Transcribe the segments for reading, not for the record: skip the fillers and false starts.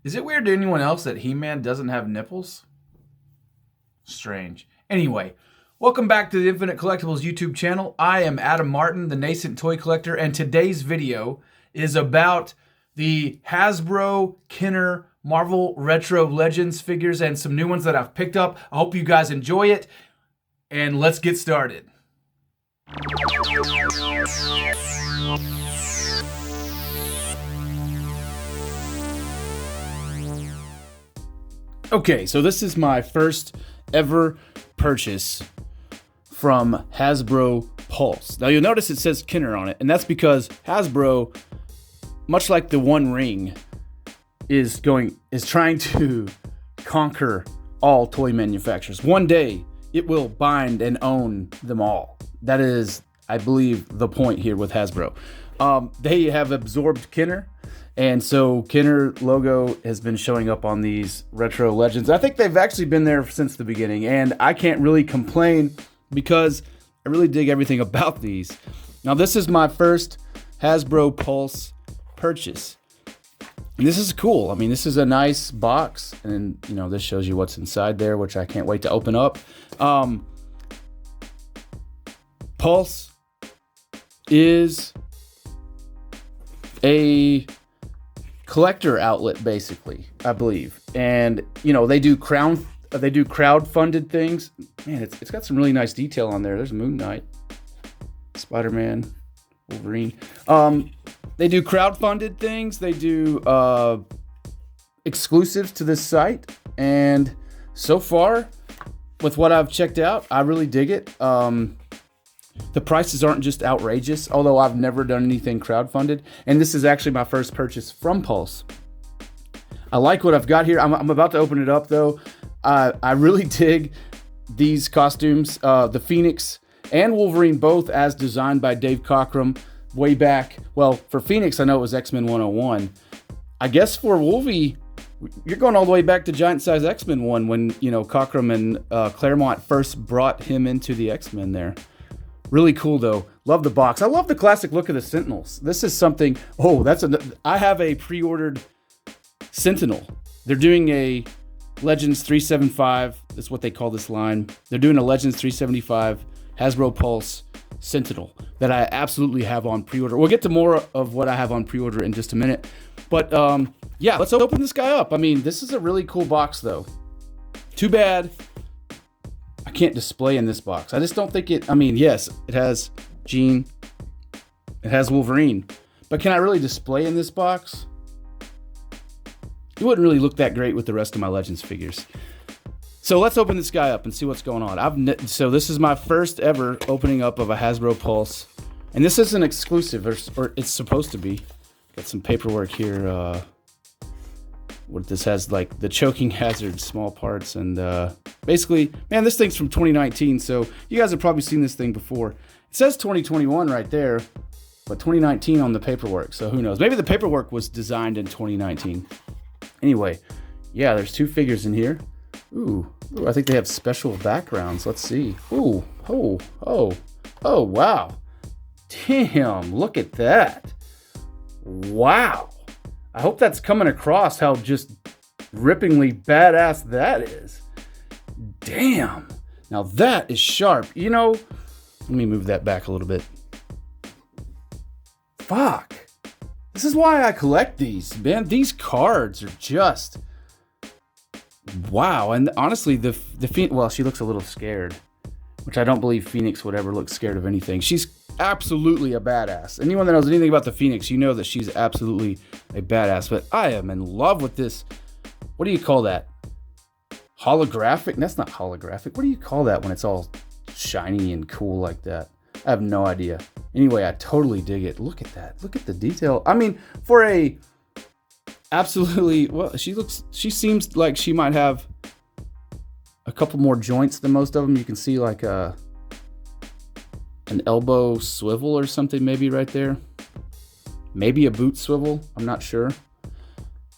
Is it weird to anyone else that He-Man doesn't have nipples? Strange. Anyway, welcome back to the Infinite Collectibles YouTube channel. I am Adam Martin, the Nascent Toy Collector, and today's video is about the Hasbro Kenner Marvel Retro Legends figures and some new ones that I've picked up. I hope you guys enjoy it, and let's get started. Okay, so this is my first ever purchase from Hasbro Pulse. Now you'll notice it says Kenner on it, and that's because Hasbro, much like the One Ring, is trying to conquer all toy manufacturers. One day, it will bind and own them all. That is, I believe, the point here with Hasbro. They have absorbed Kenner, and so Kenner logo has been showing up on these Retro Legends. I think they've actually been there since the beginning, and I can't really complain because I really dig everything about these. Now, this is my first Hasbro Pulse purchase. And this is cool. I mean, this is a nice box, and you know, this shows you what's inside there, which I can't wait to open up. Pulse is a collector outlet, basically, I believe, and you know, they do crowd-funded things. Man, it's got some really nice detail on there. There's Moon Knight, Spider-Man, Wolverine. They do crowd-funded things. They do exclusives to this site, and so far, with what I've checked out, I really dig it. The prices aren't just outrageous, although I've never done anything crowdfunded, and this is actually my first purchase from Pulse. I like what I've got here. I'm about to open it up, though. I really dig these costumes, the Phoenix and Wolverine, both as designed by Dave Cockrum way back. Well, for Phoenix, I know it was X-Men 101. I guess for Wolvie, you're going all the way back to Giant Size X-Men 1 when, you know, Cockrum and Claremont first brought him into the X-Men there. Really cool, though. Love the box. I love the classic look of the Sentinels. This is something... Oh, I have a pre-ordered Sentinel. They're doing a Legends 375. That's what they call this line. They're doing a Legends 375 Hasbro Pulse Sentinel that I absolutely have on pre-order. We'll get to more of what I have on pre-order in just a minute. But, yeah, let's open this guy up. I mean, this is a really cool box, though. Too bad I can't display in this box. I just don't think it... I mean, yes, it has Jean. It has Wolverine. But can I really display in this box? It wouldn't really look that great with the rest of my Legends figures. So let's open this guy up and see what's going on. So this is my first ever opening up of a Hasbro Pulse. And this is an exclusive, or it's supposed to be. Got some paperwork here. What this has, like the choking hazard, small parts, and basically, man, this thing's from 2019, so you guys have probably seen this thing before. It says 2021 right there, but 2019 on the paperwork, so who knows? Maybe the paperwork was designed in 2019. Anyway, yeah, there's two figures in here. Ooh, I think they have special backgrounds. Let's see. Ooh, oh, wow. Damn, look at that. Wow. I hope that's coming across how just rippingly badass that is. Damn. Now that is sharp. You know, let me move that back a little bit. Fuck. This is why I collect these, man. These cards are just... Wow. And honestly, the Phoenix... Well, she looks a little scared, which I don't believe Phoenix would ever look scared of anything. She's absolutely a badass. Anyone that knows anything about the Phoenix, you know that she's absolutely a badass. But I am in love with this. What do you call that? Holographic? That's not holographic. What do you call that when it's all shiny and cool like that? I have no idea. Anyway, I totally dig it. Look at that. Look at the detail. I mean, for a absolutely... Well, she seems like she might have a couple more joints than most of them. You can see like an elbow swivel or something maybe right there. Maybe a boot swivel. I'm not sure.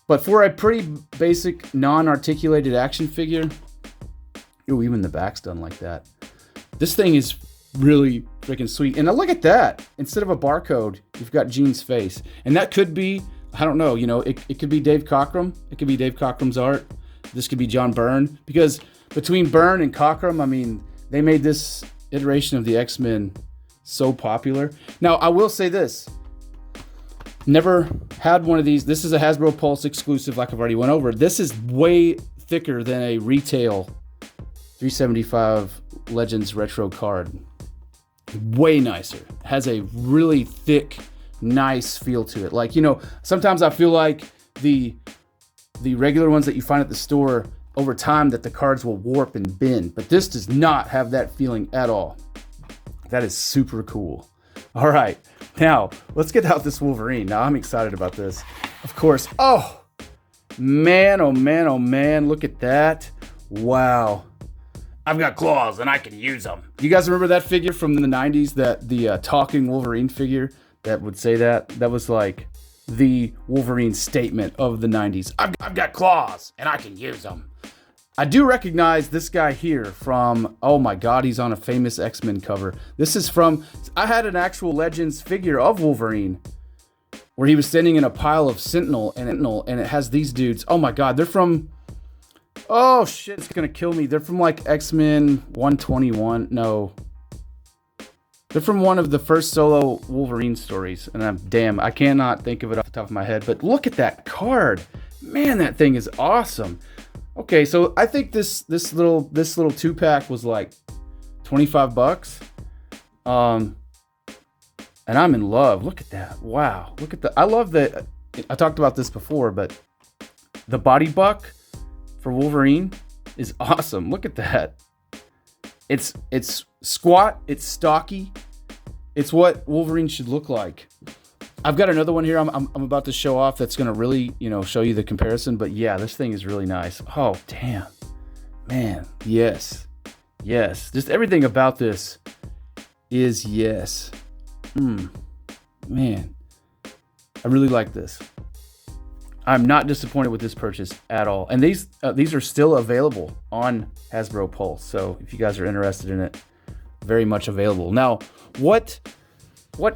But for a pretty basic non-articulated action figure... Ooh, even the back's done like that. This thing is really freaking sweet. And now look at that. Instead of a barcode, you've got Jean's face. And that could be I don't know, you know, it could be Dave Cockrum. It could be Dave Cockram's art. This could be John Byrne, because between Byrne and Cockrum, I mean, they made this iteration of the X-Men so popular. Now, I will say this. Never had one of these. This is a Hasbro Pulse exclusive, like I've already went over. This is way thicker than a retail 375 Legends retro card. Way nicer. Has a really thick, nice feel to it. Like, you know, sometimes I feel like the regular ones that you find at the store, over time that the cards will warp and bend, but this does not have that feeling at all. That is super cool. All right, now let's get out this Wolverine. Now I'm excited about this. Of course, oh man, oh man, oh man, look at that. Wow. I've got claws and I can use them. You guys remember that figure from the 90s, that the talking Wolverine figure that would say that? That was like the Wolverine statement of the 90s. I've got claws and I can use them. I do recognize this guy here from, oh my God, he's on a famous X-Men cover. This is from, I had an actual Legends figure of Wolverine where he was standing in a pile of Sentinel, and it has these dudes. Oh my God, they're from, oh shit, it's gonna kill me. They're from like X-Men 121, no. They're from one of the first solo Wolverine stories, and I cannot think of it off the top of my head, but look at that card. Man, that thing is awesome. Okay, so I think this little 2-pack was like $25. And I'm in love. Look at that. Wow. Look at I love that. I talked about this before, but the body buck for Wolverine is awesome. Look at that. It's squat, it's stocky. It's what Wolverine should look like. I've got another one here I'm about to show off that's going to really, you know, show you the comparison. But yeah, this thing is really nice. Oh, damn. Man, yes. Yes. Just everything about this is yes. Man, I really like this. I'm not disappointed with this purchase at all. And these are still available on Hasbro Pulse. So if you guys are interested in it, very much available. Now, what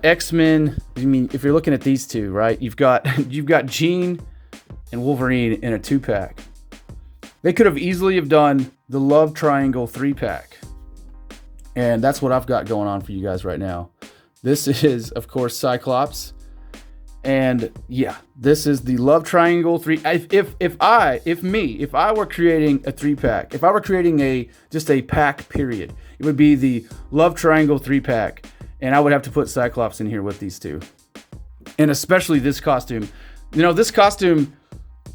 X-Men, I mean, if you're looking at these two, right? You've got Jean and Wolverine in a 2-pack. They could have easily have done the Love Triangle 3-pack. And that's what I've got going on for you guys right now. This is, of course, Cyclops. And yeah, this is the Love Triangle 3. If I were creating a 3-pack, if I were creating just a pack period, it would be the Love Triangle 3-pack. And I would have to put Cyclops in here with these two. And especially this costume. You know, this costume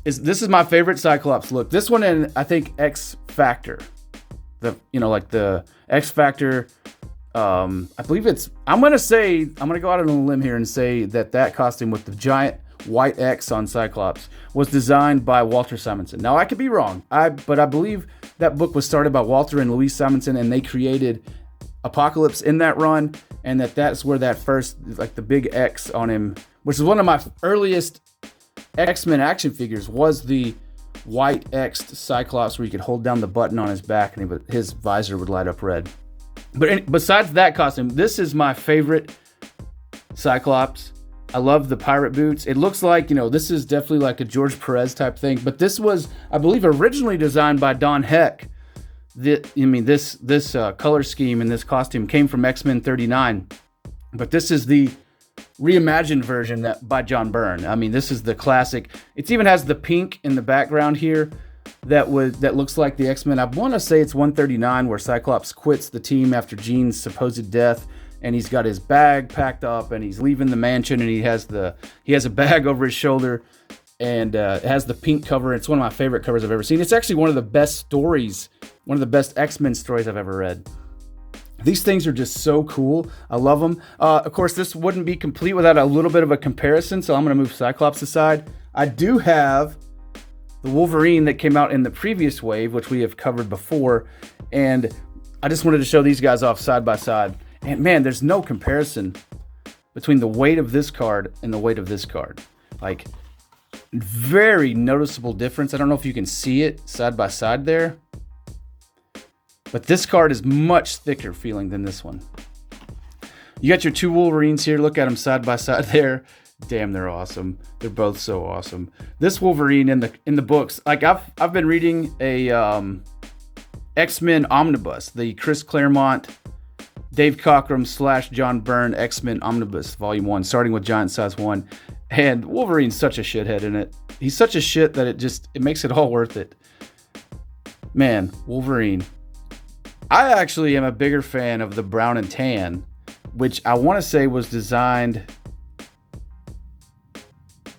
this is my favorite Cyclops look. This one and I think X Factor. The X Factor. I believe I'm gonna go out on a limb here and say that costume with the giant white X on Cyclops was designed by Walter Simonson. Now I could be wrong. But I believe that book was started by Walter and Louise Simonson, and they created Apocalypse in that run, and that's where that first, like the big X on him, which is one of my earliest X-Men action figures, was the white X'd Cyclops where you could hold down the button on his back and his visor would light up red. But besides that costume, this is my favorite Cyclops. I love the pirate boots. It looks like, you know, this is definitely like a George Perez type thing, but this was, I believe, originally designed by Don Heck. This color scheme and this costume came from X-Men 39, but this is the reimagined version by John Byrne. I mean, this is the classic. It even has the pink in the background here that looks like the X-Men. I want to say it's 139 where Cyclops quits the team after Jean's supposed death, and he's got his bag packed up and he's leaving the mansion, and he has a bag over his shoulder, and it has the pink cover. It's one of my favorite covers I've ever seen. It's actually one of the best stories, one of the best X-Men stories I've ever read. These things are just so cool. I love them. Of course, this wouldn't be complete without a little bit of a comparison, so I'm going to move Cyclops aside. I do have the Wolverine that came out in the previous wave, which we have covered before, and I just wanted to show these guys off side by side. And man, there's no comparison between the weight of this card and the weight of this card. Like, very noticeable difference. I don't know if you can see it side by side there, but this card is much thicker feeling than this one. You got your two Wolverines here. Look at them side by side there. Damn, they're awesome. They're both so awesome. This Wolverine in the books, like I've been reading a X-Men Omnibus, the Chris Claremont, Dave Cockrum / John Byrne X-Men Omnibus Volume 1, starting with Giant Size 1. And Wolverine's such a shithead in it. He's such a shit that it makes it all worth it. Man, Wolverine. I actually am a bigger fan of the brown and tan, which I want to say was designed...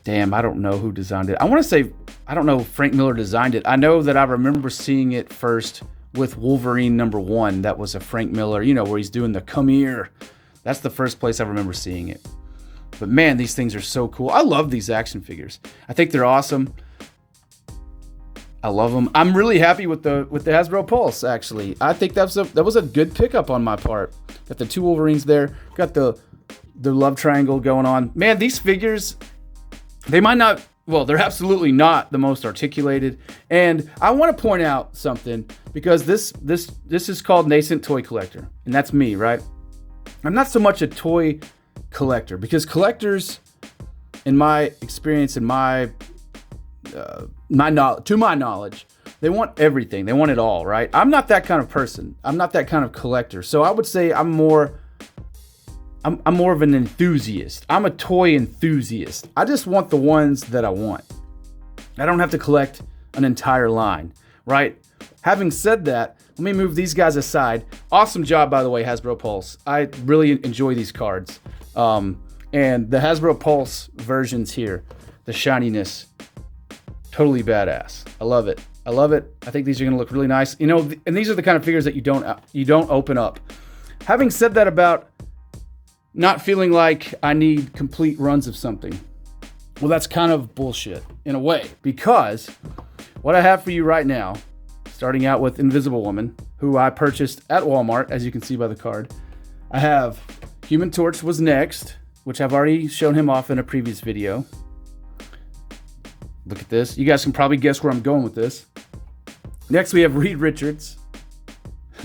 Damn, I don't know who designed it. I want to say, I don't know if Frank Miller designed it. I know that I remember seeing it first with Wolverine #1. That was a Frank Miller, where he's doing the come here. That's the first place I remember seeing it. But man, these things are so cool. I love these action figures. I think they're awesome. I love them. I'm really happy with the Hasbro Pulse, actually. I think that was a good pickup on my part. Got the 2 Wolverines there. Got the love triangle going on. Man, these figures, they might not, well, they're absolutely not the most articulated. And I want to point out something, because this is called Nascent Toy Collector, and that's me, right? I'm not so much a toy collector, because collectors, in my experience, in my knowledge, they want everything. They want it all, right? I'm not that kind of person. I'm not that kind of collector. So I would say I'm more of an enthusiast. I'm a toy enthusiast. I just want the ones that I want. I don't have to collect an entire line, right? Having said that, let me move these guys aside. Awesome job, by the way, Hasbro Pulse. I really enjoy these cards. And the Hasbro Pulse versions here, the shininess, totally badass. I love it. I love it. I think these are going to look really nice. And these are the kind of figures that you don't open up. Having said that about not feeling like I need complete runs of something, well, that's kind of bullshit in a way, because what I have for you right now, starting out with Invisible Woman, who I purchased at Walmart, as you can see by the card. I have Human Torch was next, which I've already shown him off in a previous video. Look at this. You guys can probably guess where I'm going with this. Next, we have Reed Richards.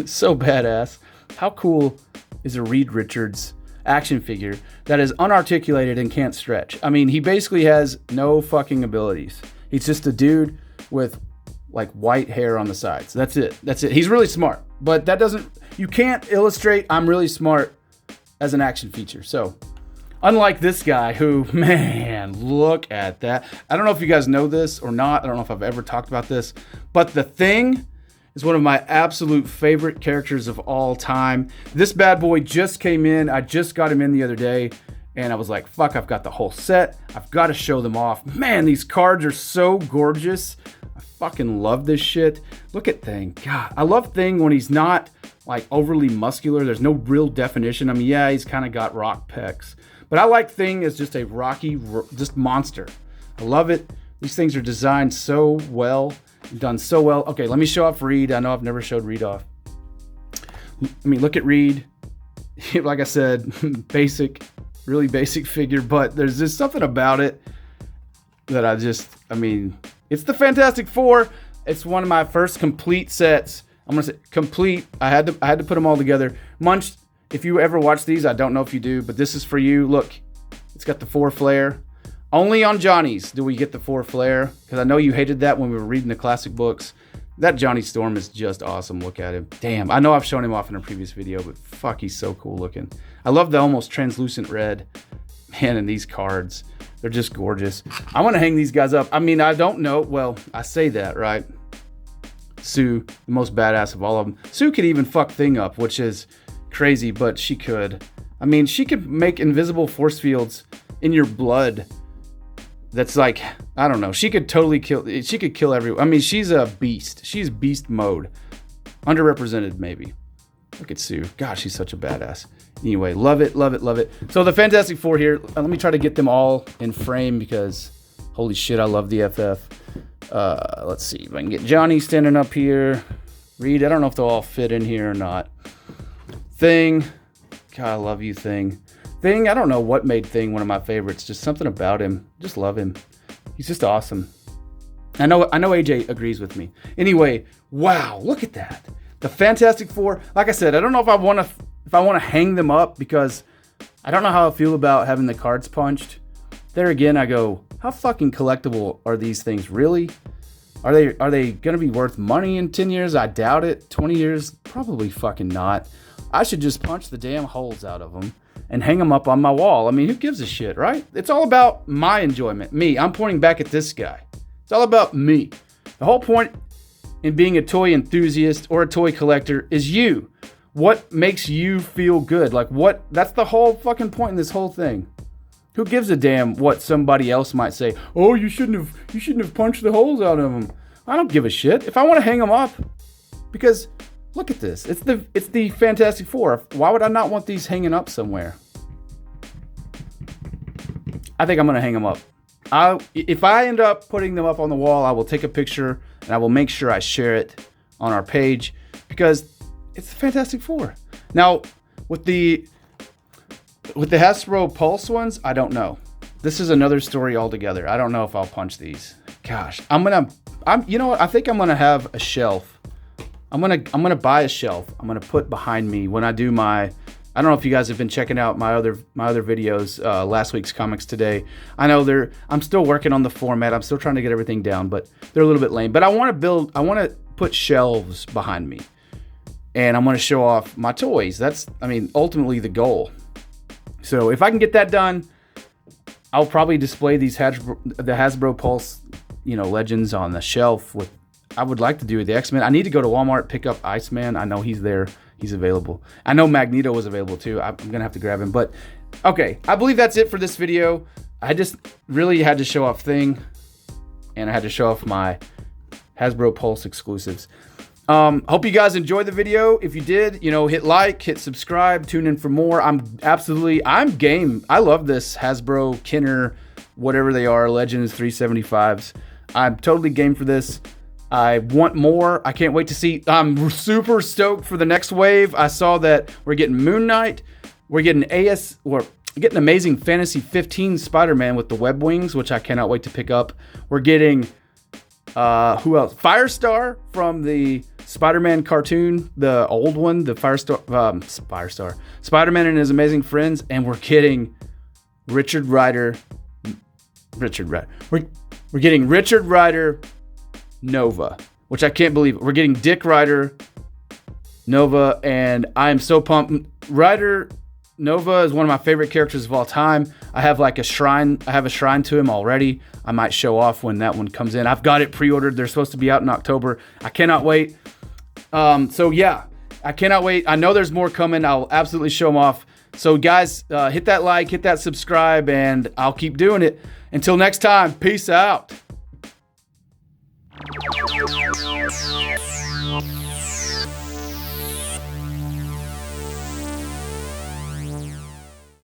So badass. How cool is a Reed Richards action figure that is unarticulated and can't stretch? I mean, he basically has no fucking abilities. He's just a dude with like white hair on the sides. That's it. He's really smart, but you can't illustrate I'm really smart as an action feature. So unlike this guy who, man, look at that. I don't know if you guys know this or not. I don't know if I've ever talked about this, but the Thing is one of my absolute favorite characters of all time. This bad boy just came in. I just got him in the other day, and I was like, fuck, I've got the whole set. I've got to show them off. Man, these cards are so gorgeous. I fucking love this shit. Look at Thing. God, I love Thing when he's not like overly muscular. There's no real definition. I mean, yeah, he's kind of got rock pecs, but I like Thing as just a rocky, just monster. I love it. These things are designed so well, done so well. Okay, let me show off Reed. I know I've never showed Reed off. I mean, look at Reed. Like I said, basic, really basic figure, but there's just something about it that I mean, it's the Fantastic Four. It's one of my first complete sets. I'm gonna say complete. I had to put them all together. Munch, if you ever watch these, I don't know if you do, but this is for you. Look, it's got the 4 flare. Only on Johnny's do we get the 4 flare, because I know you hated that when we were reading the classic books. That Johnny Storm is just awesome. Look at him. Damn, I know I've shown him off in a previous video, but fuck, he's so cool looking. I love the almost translucent red. Man, and these cards, they're just gorgeous. I want to hang these guys up. I mean, I don't know. Well, I say that, right? Sue, the most badass of all of them. Sue could even fuck Thing up, which is crazy, but she could. I mean, she could make invisible force fields in your blood. That's like, I don't know. She could totally kill everyone. I mean, she's a beast. She's beast mode. Underrepresented, maybe. Look at Sue. Gosh, she's such a badass. Anyway, love it, love it, love it. So the Fantastic Four here, let me try to get them all in frame, because holy shit, I love the FF. Let's see if I can get Johnny standing up here. Reed, I don't know if they'll all fit in here or not. Thing. God, I love you, Thing. Thing, I don't know what made Thing one of my favorites. Just something about him. Just love him. He's just awesome. I know AJ agrees with me. Anyway, wow, look at that. The Fantastic Four. Like I said, I don't know if I want to hang them up, because I don't know how I feel about having the cards punched. there again, I go, how fucking collectible are these things really? Are they gonna be worth money in 10 years? I doubt it. 20 years? Probably fucking not. I should just punch the damn holes out of them and hang them up on my wall. I mean, who gives a shit, right? It's all about my enjoyment. Me. I'm pointing back at this guy. It's all about me. The whole point in being a toy enthusiast or a toy collector is you. What makes you feel good? Like what? That's the whole fucking point in this whole thing. Who gives a damn what somebody else might say? Oh, you shouldn't have punched the holes out of them. I don't give a shit. If I want to hang them up, because look at this. It's the Fantastic Four. Why would I not want these hanging up somewhere? I think I'm gonna hang them up. If I end up putting them up on the wall, I will take a picture and I will make sure I share it on our page because it's the Fantastic Four. Now, with the Hasbro Pulse ones, I don't know. This is another story altogether. I don't know if I'll punch these. Gosh, you know what? I think I'm gonna have a shelf. I'm gonna buy a shelf. I'm gonna put behind me when I do my. I don't know if you guys have been checking out my other videos, last week's Comics Today. I know I'm still working on the format. I'm still trying to get everything down, but they're a little bit lame. But I want to put shelves behind me, and I'm going to show off my toys. That's, I mean, ultimately the goal. So if I can get that done, I'll probably display the Hasbro Pulse, Legends on the shelf. I would like to do the X-Men. I need to go to Walmart, pick up Iceman. I know he's there. He's available. I know Magneto was available too. I'm going to have to grab him. But, okay, I believe that's it for this video. I just really had to show off Thing, and I had to show off my Hasbro Pulse exclusives. Hope you guys enjoyed the video. If you did, hit like, hit subscribe, tune in for more. I'm game. I love this Hasbro Kenner, whatever they are, Legends 375s. I'm totally game for this. I want more. I can't wait to see. I'm super stoked for the next wave. I saw that we're getting Moon Knight. We're getting we're getting Amazing Fantasy 15 Spider-Man with the web wings, which I cannot wait to pick up. We're getting, who else? Firestar from the Spider-Man cartoon, the old one, the Firestar. Spider-Man and his amazing friends. And we're getting Richard Rider. We're getting Richard Rider Nova, which I can't believe. We're getting Dick Rider Nova, and I am so pumped. Rider Nova is one of my favorite characters of all time. I have a shrine to him already. I might show off when that one comes in. I've got it pre-ordered. They're supposed to be out in October. I cannot wait. So yeah, I cannot wait. I know there's more coming. I'll absolutely show them off. So guys, hit that like, hit that subscribe, and I'll keep doing it. Until next time, peace out.